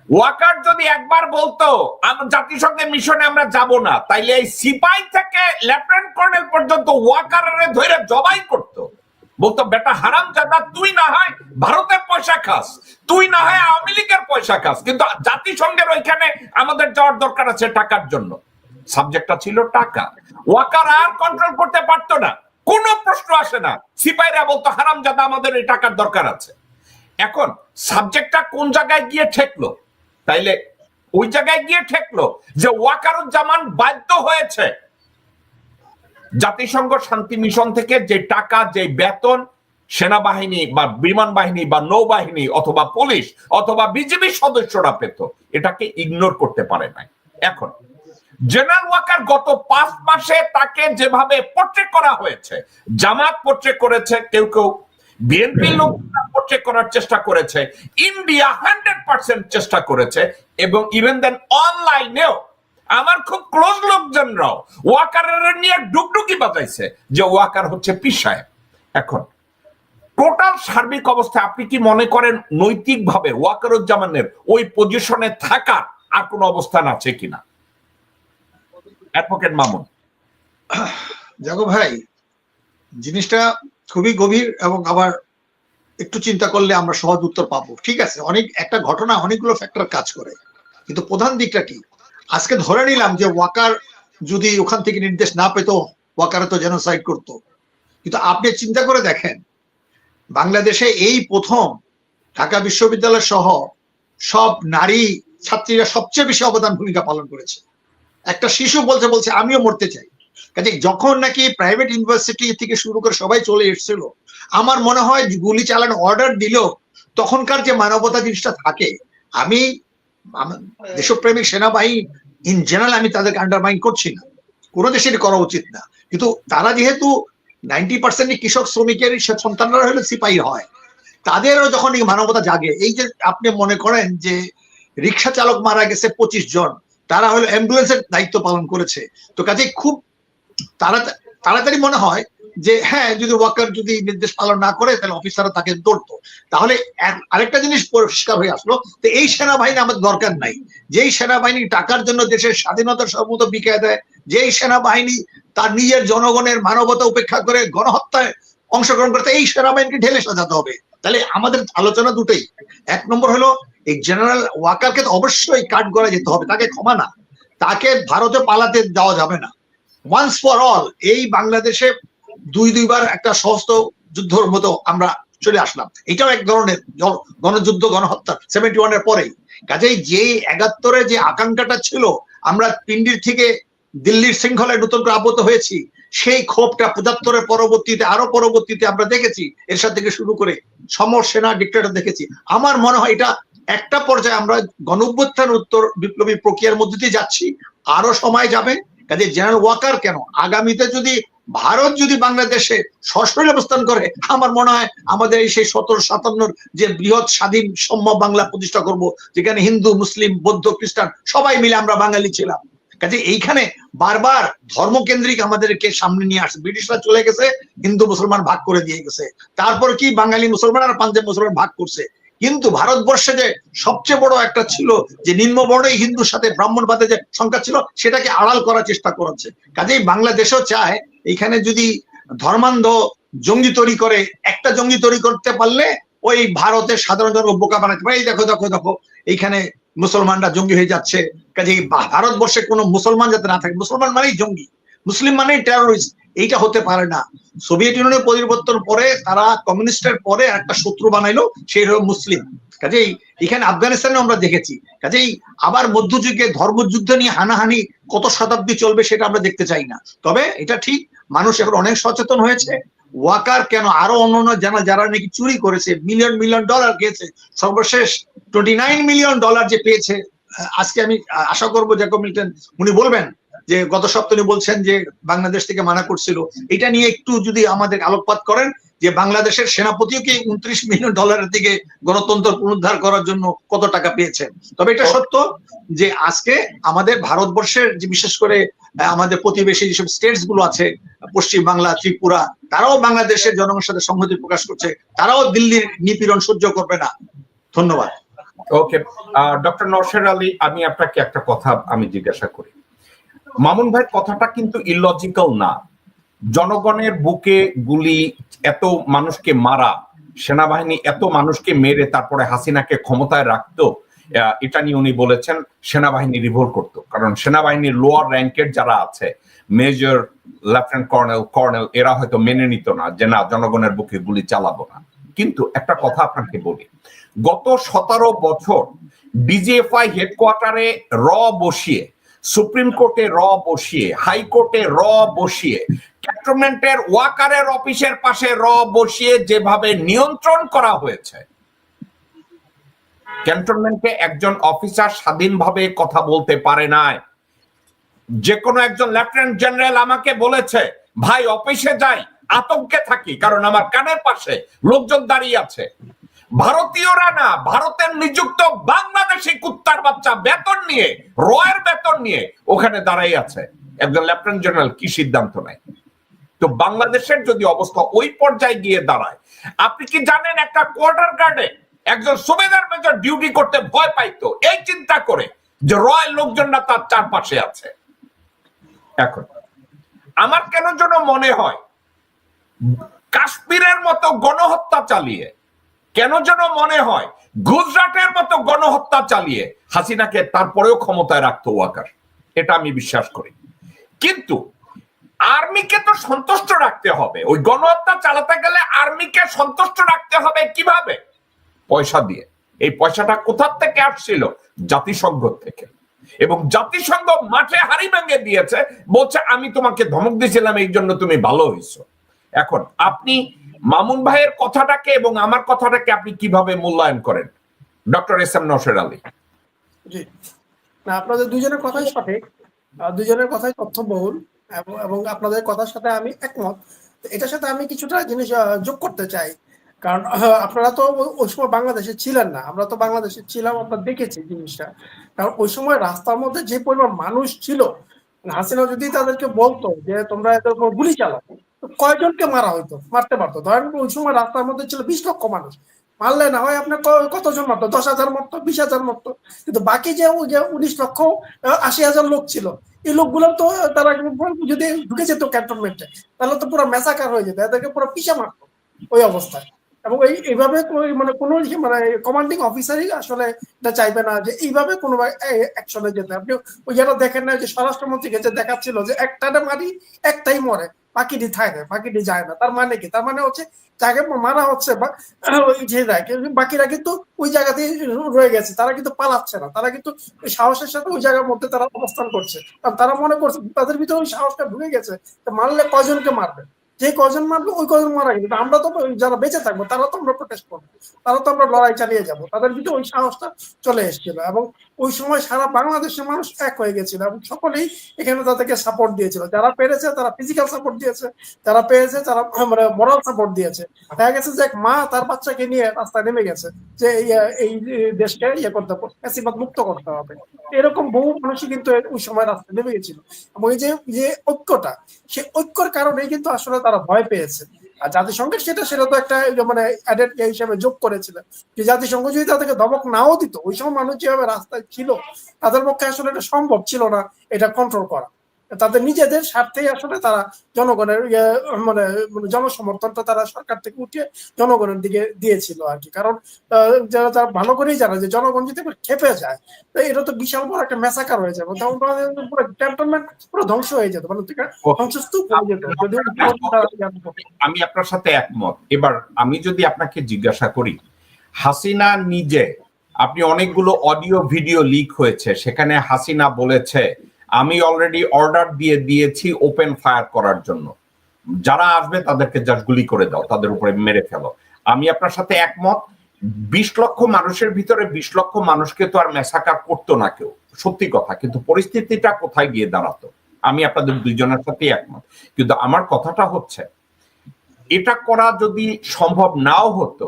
ওয়াকার যদি একবার বলতো জাতিসংঘের মিশনে আমরা যাব না, তাইলে এই সিপাই থেকে লেফটেন্যান্ট কর্নেল পর্যন্ত ওয়াকারের ধরে জবাই করতো, বলতো বেটা হারামজাদা, তুই না হয় ভারতের পয়সা খাস, তুই না হয় আওয়ামী লীগের পয়সা খাস, কিন্তু জাতিসংঘের ওইখানে আমাদের যাওয়ার দরকার আছে টাকার জন্য। সাবজেক্টটা ছিল টাকা। ওয়াকার আর কন্ট্রোল করতে পারতো না, কোনো প্রশ্ন আসে না, সিপাইরা বলতো হারামজাদা আমাদের এই টাকার দরকার আছে। এখন সাবজেক্টটা কোন জায়গায় গিয়ে ঠেকলো? তাইলে ওই জায়গায় গিয়ে ঠেকলো যে ওয়াকারুজ্জামান বাধ্য হয়েছে জাতিসংঘ শান্তি মিশন থেকে যে টাকা, যে বেতন সেনাবাহিনী বা বিমান বাহিনী বা নৌবাহিনী অথবা পুলিশ অথবা বিজিবি সদস্যরা পেত, এটাকে ইগনোর করতে পারে নাই। এখন জেনারেল ওয়াকার গত 5 মাসে তাকে যেভাবে পোর্ট্রেট করা হয়েছে, জামাত পোর্ট্রেট করেছে, কেউ কেউ বিএনপি লোকরা পোর্ট্রেট করার চেষ্টা করেছে, ইন্ডিয়া 100% চেষ্টা করেছে, এবং ইভেন দেন অনলাইনেও আমার খুব ক্লোজ লোকজনরাও ওয়াকারের নিয়ে ডুগডুগি বাজাইছে যে ওয়াকার হচ্ছে পীর সাহেব। এখন টোটাল সার্বিক অবস্থায় আপনি কি মনে করেন নৈতিকভাবে ওয়াকারুজ্জামানের ওই পজিশনে থাকার আর কোনো অবস্থান আছে কিনা? অ্যাডভোকেট মামুন। জাগো ভাই, জিনিসটা খুবই গভীর এবং আবার একটু চিন্তা করলে আমরা সহজ উত্তর পাবো। ঠিক আছে, অনেক একটা ঘটনা অনেকগুলো ফ্যাক্টর কাজ করে, কিন্তু প্রধান দিকটা কি? আজকে ধরে নিলাম যে ওয়াকার যদি ওখান থেকে নির্দেশ না পেত, ওয়াকার তো জেনোসাইড করতো, কিন্তু আপনি চিন্তা করে দেখেন বাংলাদেশে এই প্রথম ঢাকা বিশ্ববিদ্যালয় সহ সব নারী ছাত্রীরা সবচেয়ে বেশি অবদান ভূমিকা পালন করেছে। একটা শিশু বলছে আমিও মরতে চাই। কাজে যখন নাকি প্রাইভেট ইউনিভার্সিটি থেকে শুরু করে সবাই চলে এসেছিল, আমার মনে হয় গুলি চালানো অর্ডার দিল, তখনকার যে মানবতা জিনিসটা থাকে, আমি দেশপ্রেমিক সেনাবাহিনী ইন জেনারেল আমি তাদেরকে আন্ডারমাইন করছি না, কোনো দেশেরই করা উচিত না, কিন্তু তারা যেহেতু 90% কৃষক শ্রমিকের সন্তানরা হলে সিপাহী হয়, তাদেরও যখন এই মানবতা জাগে, এই যে আপনি মনে করেন যে রিক্সা চালক মারা গেছে 25 জন, তারা হলো অ্যাম্বুলেন্সের দায়িত্ব পালন করেছে। তো কাজে খুব তাড়াতাড়ি মনে হয় যে হ্যাঁ, যদি ওয়াকার যদি নির্দেশ পালন না করে তাহলে অফিসাররা তাকে ধরতো। তাহলে আরেকটা জিনিস পরিষ্কার হয়ে আসলো, তো এই সেনাবাহিনী আমাদের দরকার নাই। যেই সেনাবাহিনী টাকার জন্য দেশের স্বাধীনতার সর্বত বিকিয়ে দেয়, যেই সেনাবাহিনী তার নিজের জনগণের মানবতা উপেক্ষা করে গণহত্যায় অংশগ্রহণ করতে, এই সেনাবাহিনীকে ঢেলে সাজাতে হবে। তাহলে আমাদের আলোচনা দুটোই, এক নম্বর হলো এই জেনারেল ওয়াকারকে অবশ্যই কাট করা যেতে হবে, তাকে ক্ষমা না, তাকে ভারতে পালাতে দেওয়া যাবে না। ওয়ান্স ফর অল এই বাংলাদেশে দুইবার একটা সশস্ত্র যুদ্ধের মতো আমরা চলে আসলাম, এটাও এক ধরনের গণযুদ্ধ, গণহত্যা 71 এর পরেই। কাজেই যে 71-এ যে আকাঙ্ক্ষাটা ছিল, আমরা পিন্ডির থেকে দিল্লির শৃঙ্খলায় নতুন করে আবদ্ধ হয়েছি, সেই ক্ষোভটা 75-এর পরবর্তীতে আরো পরবর্তীতে আমরা দেখেছি, এরশাদ থেকে শুরু করে সমরসেনা ডিক্টেটর দেখেছি। আমার মনে হয় এটা একটা পর্যায়ে আমরা গণঅভ্যুত্থান উত্তর বিপ্লবী প্রক্রিয়ার মধ্যে দিয়ে যাচ্ছি, আরো সময় যাবে। কাজে জেনারেল ওয়াকার কেন, আগামীতে যদি ভারত যদি বাংলাদেশে সশরীরে অবস্থান করে, আমার মনে হয় আমাদের এই সেই 1757 যে বৃহৎ স্বাধীন সম্য বাংলা প্রতিষ্ঠা করব, যেখানে হিন্দু, মুসলিম, বৌদ্ধ, খ্রিস্টান সবাই মিলে আমরা বাঙালি ছিলাম। কাজে এইখানে বারবার ধর্মকেন্দ্রিক আমাদেরকে সামনে নিয়ে আসছে। ব্রিটিশরা চলে গেছে, হিন্দু মুসলমান ভাগ করে দিয়ে গেছে, তারপর কি বাঙালি মুসলমান আর পাঞ্জাব মুসলমান ভাগ করছে। কিন্তু ভারতবর্ষে যে সবচেয়ে বড় একটা ছিল যে নিম্নবর্ণের হিন্দুর সাথে ব্রাহ্মণবাদের যে সংখ্যা ছিল, সেটাকে আড়াল করার চেষ্টা করেছে। কাজেই বাংলাদেশও চায় এখানে যদি ধর্মান্ধ জঙ্গি তৈরি করে, একটা জঙ্গি তৈরি করতে পারলে ওই ভারতের সাধারণ জনগণ বোকা বানাতে পারে। এই দেখো দেখো দেখো এইখানে মুসলমানরা জঙ্গি হয়ে যাচ্ছে। কাজে ভারতবর্ষে কোনো মুসলমান যাতে না থাকে, মুসলমান মানেই জঙ্গি, মুসলিম মানেই টেরোরিস্ট, এইটা হতে পারে না। সোভিয়েত ইউনিয়নের পরিবর্তন পরে তারা কমিউনিস্টের পরে একটা শত্রু বানাইলো, সেই হলো মুসলিম। কাজেই এখানে আফগানিস্তানে আমরা দেখেছি। কাজেই আবার মধ্যযুগে ধর্মযুদ্ধ নিয়ে হানাহানি কত শতাব্দী চলবে সেটা আমরা দেখতে চাই না। তবে এটা ঠিক, মানুষ এখন অনেক সচেতন হয়েছে। ওয়াকার কেন, আরো অন্যান্য যারা নাকি চুরি করেছে, মিলিয়ন মিলিয়ন ডলার খেয়েছে, সর্বশেষ $29 মিলিয়ন যে পেয়েছে। আজকে আমি আশা করবো জ্যাকব মিল্টন উনি বলবেন যে গত সপ্তাহে বলছেন যে বাংলাদেশ থেকে মানা করছিল, এটা নিয়ে একটু যদি আমাদের আলোকপাত করেন যে বাংলাদেশের সেনাপতিও কি $29 মিলিয়ন থেকে গণতন্ত্র পুনরুদ্ধার করার জন্য কত টাকা পেয়েছেন। তবে এটা সত্য যে আজকে আমাদের ভারতবর্ষের যে বিশেষ করে আমাদের প্রতিবেশী যেসব স্টেটস গুলো আছে, পশ্চিম বাংলা, ত্রিপুরা, তারাও বাংলাদেশের জনগণের সাথে সংহতি প্রকাশ করছে, তারাও দিল্লির নিপীড়ন সহ্য করবে না। ধন্যবাদ। ওকে, ডক্টর নওশের আলী, আমি আপনাকে একটা কথা আমি জিজ্ঞাসা করি। মামুন ভাইয়ের কথাটা কিন্তু ইলজিক্যাল না। জনগণের বুকে গুলি, এত মানুষকে মারা, সেনাবাহিনী এত মানুষকে মেরে তারপরে হাসিনাকে ক্ষমতায় রাখতো, এটা নিয়ে উনি বলেছেন সেনাবাহিনী রিভোল্ট করতো, কারণ সেনাবাহিনীর লোয়ার র্যাঙ্কের যারা আছে, মেজর, লেফটেন্যান্ট কর্নেল, এরা হয়তো মেনে নিত না যে না, জনগণের বুকে গুলি চালাবো না। কিন্তু একটা কথা আপনাকে বলি, গত 17 বছর ডিজিএফআই হেডকোয়ার্টারে র বসিয়ে, সুপ্রিম কোর্টে র বসিয়ে, হাইকোর্টে র বসিয়ে, ক্যান্টনমেন্টের ওয়াকারের অফিসের পাশে র বসিয়ে যেভাবে নিয়ন্ত্রণ করা হয়েছে, ক্যান্টনমেন্টে একজন অফিসার স্বাধীনভাবে কথা বলতে পারে নাই। যে কোনো একজন লেফটেন্যান্ট জেনারেল আমাকে বলেছে, ভাই অফিসে যাই, আতঙ্কে থাকি, কারণ আমার কানের পাশে লোকজন দাঁড়িয়ে আছে। ভারতীয়রা না, ভারতের নিযুক্ত বাংলাদেশি কুত্তার বাচ্চা বেতন নিয়ে, রয়ের বেতন নিয়ে ওখানে দাঁড়াই আছে। একজন লেফটেন্যান্ট জেনারেল কি সিদ্ধান্ত নেয়? তো বাংলাদেশের যদি অবস্থা ওই পর্যায়ে গিয়ে দাঁড়ায়, আপনি কি জানেন একটা কোয়ার্টার গার্ডে একজন সুবেদার মেজর ডিউটি করতে ভয় পাইতো এই চিন্তা করে যে রয়ের লোকজনরা তার চারপাশে আছে। এখন আমার কেন যেন মনে হয় কাশ্মীরের মতো গণহত্যা চালিয়ে, কেন যেন মনে হয় গুজরাটের মতো গণহত্যা চালিয়ে হাসিনাকে তারপরেও ক্ষমতায় রাখতো ওয়াকার। এটা আমি বিশ্বাস করি। কিন্তু আর্মিকে তো সন্তুষ্ট রাখতে হবে। ওই গণহত্যা চালাতে গেলে আর্মিকে সন্তুষ্ট রাখতে হবে কিভাবে? পয়সা দিয়ে। এই পয়সাটা কোথা থেকে আসছিল? জাতিসংঘ থেকে। এবং জাতিসংঘ মাঠে হাড়ি ভেঙে দিয়েছে, বলছে আমি তোমাকে ধমক দিয়েছিলাম, এই জন্য তুমি ভালো হয়েছো। এখন আপনি মামুন ভাইয়ের কথাটাকে এবং আমার কথাটাকে আপনি কিভাবে মূল্যায়ন করেন, doctor S M Nausher Ali? জি, না, আপনাদের দুজনের কথাই সঠিক, দুজনের কথাই তথ্যবহুল, এবং আপনাদের কথার সাথে আমি একমত। এটার সাথে আমি কিছুটা জিনিস যোগ করতে চাই, কারণ আপনারা তো ওই সময় বাংলাদেশে ছিলেন না, আমরা তো বাংলাদেশে ছিলাম, আমরা দেখেছি জিনিসটা। কারণ ওই সময় রাস্তার মধ্যে যে পরিমাণ মানুষ ছিল, হাসিনা যদি তাদেরকে বলতো যে তোমরা এদের উপর গুলি চালাও, কয়জনকে মারা হইতো, মারতে পারতো। ধরেন ওই সময় রাস্তার মধ্যে ছিল 20 লক্ষ মানুষ, মারলে না হয় আপনার কতজন মারতো, 10,000 মারতো, 20,000 মারতো, কিন্তু বাকি যে 19 লক্ষ 80,000 লোক ছিল, এই লোকগুলো তো তারা যদি ঢুকে যেত ক্যান্টনমেন্টে, তাহলে তো পুরো ম্যাসাকার হয়ে যেত, এদেরকে পুরো পিষে মারতো ওই অবস্থায়। এবং এইভাবে মানে কোনো মানে কমান্ডিং অফিসারই আসলে এটা চাইবে না যে এইভাবে কোনো অ্যাকশনে যেতে। আপনি ওই যেটা দেখেন না যে স্বরাষ্ট্রমন্ত্রীকে যে দেখাচ্ছিল যে একটাতে মারি একটাই মরে, বাকিটি থাকে, বাকিটি যায় না। তার মানে কি? তার মানে হচ্ছে যাকে মারা হচ্ছে বা যে যায়, বাকিরা কিন্তু ওই জায়গাতেই রয়ে গেছে, তারা কিন্তু পালাচ্ছে না, তারা কিন্তু সাহসের সাথে ওই জায়গার মধ্যে তারা অবস্থান করছে। কারণ তারা মনে করছে তাদের ভিতরে ওই সাহসটা ঢুকে গেছে, মারলে কয়জনকে মারবে, যে কজন মারবে ওই কজন মারা কিন্তু আমরা তো যারা বেঁচে থাকবো তারা তো আমরা প্রোটেস্ট করবো, তারা তো আমরা লড়াই চালিয়ে যাব। তাদের ভিতরে ওই সাহসটা চলে এসেছিল এবং ওই সময় সারা বাংলাদেশের মানুষ এক হয়ে গেছিল এবং সকলেই এখানে তাদেরকে সাপোর্ট দিয়েছিল। যারা পেরেছে তারা ফিজিক্যাল সাপোর্ট দিয়েছে, যারা পেরেছে তারা মানে মোরাল সাপোর্ট দিয়েছে। দেখা গেছে যে এক মা তার বাচ্চাকে নিয়ে রাস্তায় নেমে গেছে যে এই দেশকে করতে হবে, ফ্যাসিবাদ মুক্ত করতে হবে। এরকম বহু মানুষই কিন্তু ওই সময় রাস্তায় নেমে গেছিল এবং এই যে ঐক্যটা, সেই ঐক্যর কারণেই কিন্তু আসলে তারা ভয় পেয়েছে। আর জাতিসংঘের সেটা তো একটা মানে অ্যাডেড হিসেবে যোগ করেছিল যে জাতিসংঘ যদি তাদেরকে ধমক নাও দিত, ওই সময় মানুষ যেভাবে রাস্তায় ছিল তাদের পক্ষে আসলে এটা সম্ভব ছিল না এটা কন্ট্রোল করা। তাদের নিজেদের স্বার্থেই আসলে তারা জনগণের মানে জনসমর্থনটা তারা সরকার থেকে উঠিয়ে জনগণের দিকে দিয়েছিল আর কি। কারণ যারা ভালো করেই জানে যে জনগণ যদি খেপে যায় এটা তো বিশাল বড় একটা ম্যাসাকার হয়ে যাবে, তখন পুরো ক্যান্টনমেন্ট পুরো ধ্বংস হয়ে যেত, মানে ধ্বংসস্তূপ হয়ে যেত। আমি আপনার সাথে একমত। এবার আমি যদি আপনাকে জিজ্ঞাসা করি, হাসিনা নিজে, আপনি অনেকগুলো অডিও ভিডিও লিক হয়েছে, সেখানে হাসিনা বলেছে আমি অলরেডি অর্ডার দিয়ে দিয়েছি ওপেন ফায়ার করার জন্য, যারা আসবে তাদেরকে জাস্ট গুলি করে দাও, তাদের উপরে মেরে ফেলো। আমি আপনার সাথে একমত। 20 লক্ষ মানুষের ভিতরে 20 লক্ষ মানুষকে তো আর ম্যাসাকার করতো না কেউ, সত্যি কথা। কিন্তু পরিস্থিতিটা কোথায় গিয়ে দাঁড়াতো, আমি আপনাদের দুইজনের সাথে একমত। কিন্তু আমার কথাটা হচ্ছে, এটা করা যদি সম্ভব নাও হতো,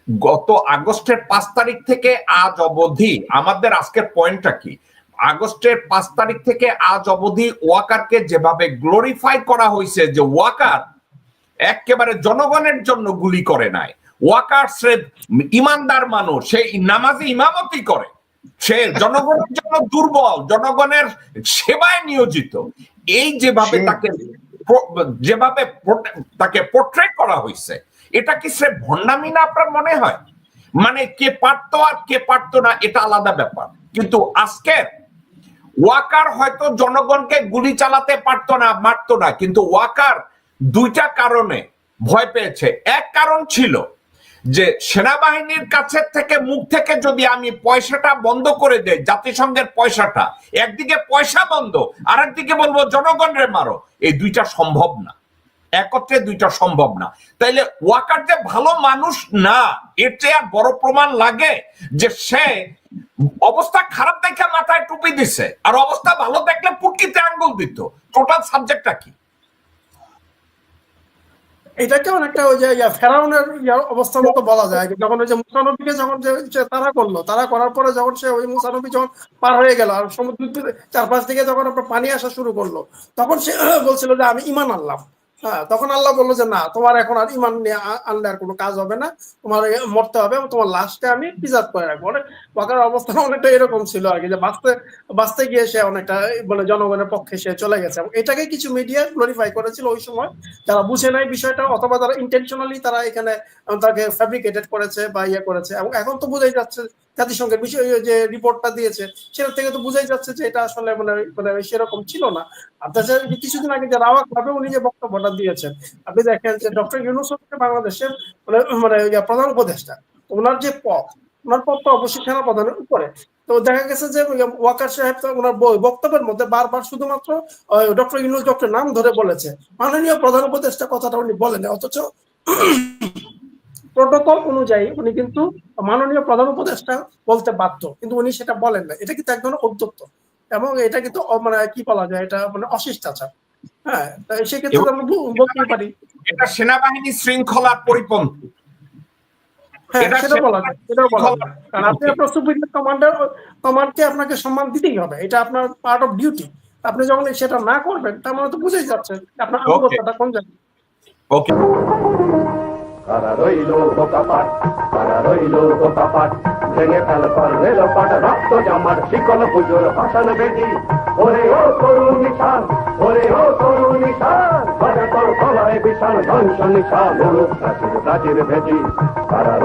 গত আগস্টের 5 তারিখ থেকে আজ অবধি, আমাদের আজকের পয়েন্টটা কি, আগস্টের 5 তারিখ থেকে আজ অবধি ওয়াকারকে যেভাবে গ্লোরিফাই করা হয়েছে, যে ওয়াকার একেবারে জনগণের জন্য গুলি করে নাই, ওয়াকার সে ইমানদার মানুষ, সে নামাজে ইমামতি করে, সে জনগণের জন্য দুর্বল, জনগণের সেবায় নিয়োজিত, এই যেভাবে তাকে পোর্ট্রেট করা হয়েছে, এটা কি সে ভণ্ডামি না আপনার মনে হয়? মানে কে পারতো আর কে পারতো না এটা আলাদা ব্যাপার, কিন্তু আজকের ওয়াকার হয়তো জনগণকে গুলি চালাতে পারতো না, মারতো না, কিন্তু ওয়াকার দুইটা কারণে ভয় পেয়েছে। এক কারণ ছিল যে সেনাবাহিনীর কাছে থেকে মুখ থেকে যদি আমি পয়সাটা বন্ধ করে দেই, জাতিসংঘের পয়সাটা, একদিকে পয়সা বন্ধ আর একদিকে বলবো জনগণরে মারো, এই দুইটা সম্ভব না, একত্রে দুইটা সম্ভব না। তাইলে ওয়াকার যে ভালো মানুষ না, এর চেয়ে আর বড় প্রমাণ লাগে যে সে অবস্থা খারাপ দেখে মাথায় টুপি দিছে, আর অবস্থা ভালো দেখলে পুটকিতে আঙ্গুল দিত। টোটাল সাবজেক্টটা কি? এটাকে অনেকটা ওই যে ফেরাউনের অবস্থার মতো বলা যায়, যখন ওই যে মুসা নবীকে যখন যে তারা করলো, তারা করার পরে যখন সে ওই মুসা নবী যখন পার হয়ে গেল আর সমুদ্র চারপাশ থেকে যখন আপনার পানি আসা শুরু করলো, তখন সে বলছিল যে আমি ঈমান আনলাম। হ্যাঁ, তখন আল্লাহ বললো যে না, তোমার এখন আর ঈমান নিয়ে আনলে আর কোনো কাজ হবে না, তোমার মরতে হবে এবং তোমার লাশটা আমি প্রিজার্ভ করে রাখবো। ওয়াকার অবস্থা অনেকটা এরকম ছিল আর কি, যে বাঁচতে গিয়ে সে অনেকটা মানে জনগণের পক্ষে সে চলে গেছে, এবং এটাকে কিছু মিডিয়া গ্লোরিফাই করেছিল ওই সময়, যারা বুঝে নাই বিষয়টা অথবা যারা ইন্টেনশনালি তারা এখানে তাকে ফ্যাব্রিকেটেড করেছে বা ইয়ে করেছে। এবং এখন তো বোঝাই যাচ্ছে জাতিসংঘের বিষয় যে রিপোর্টটা দিয়েছে সেটা থেকে তো বোঝাই যাচ্ছে যে এটা আসলে মানে সেরকম ছিল না। আর তাছাড়া কিছুদিন আগে যে রাওয়াক ভাবে উনি যে বক্তব্যটা দিয়েছেন, আপনি দেখেন যে ডক্টর ইউনূস হচ্ছে বাংলাদেশের মানে প্রধান উপদেষ্টা, ওনার যে পদ, ওনার পদ তো অবশ্যই সেনা প্রধানের উপরে। তো দেখা গেছে যে ওয়াকার সাহেব ওনার বক্তব্যের মধ্যে বারবার শুধুমাত্র ডক্টর ইউনূস ডক্টর নাম ধরে বলেছে, মাননীয় প্রধান উপদেষ্টা কথাটা উনি বলেন, অথচ প্রোটোকল অনুযায়ী উনি কিন্তু মাননীয় প্রধান উপদেষ্টা বলতে বাধ্য, কিন্তু উনি সেটা বলেন না। এটা কিন্তু এক ধরনের উদ্যোক্ত, এবং এটা কিন্তু মানে কি বলা যায়, এটা মানে অশিষ্টাচার। হ্যাঁ, সেক্ষেত্রে আমরা বলতেই পারি এটা সেনাবাহিনী শৃঙ্খলার পরিপন্থী। হ্যাঁ, সেটা বলা যায়, সেটাও বলা যায়। কারণ আপনি আপনার সুপিরিয়র কমান্ডকে আপনাকে সম্মান দিতেই হবে, এটা আপনার পার্ট অফ ডিউটি। আপনি যখন সেটা না করবেন, তার মানে তো বুঝেই যাচ্ছে আপনার আনুগত্যটা কোন জায়গায়। ওকে, কারা রইল বোকাপাট, কারা রইল বোকাপাট, ভেঙে ফেল রেল পাট, রক্ত জামার শিকল পুজোর ভাষণ বেদি, ওরে ও করুণ নিশান, ওরে ও করুণ নিশান, তোর গলায় বিশাল ধ্বংস নিশান, প্রাচীর প্রাচীর ভেদি, কারা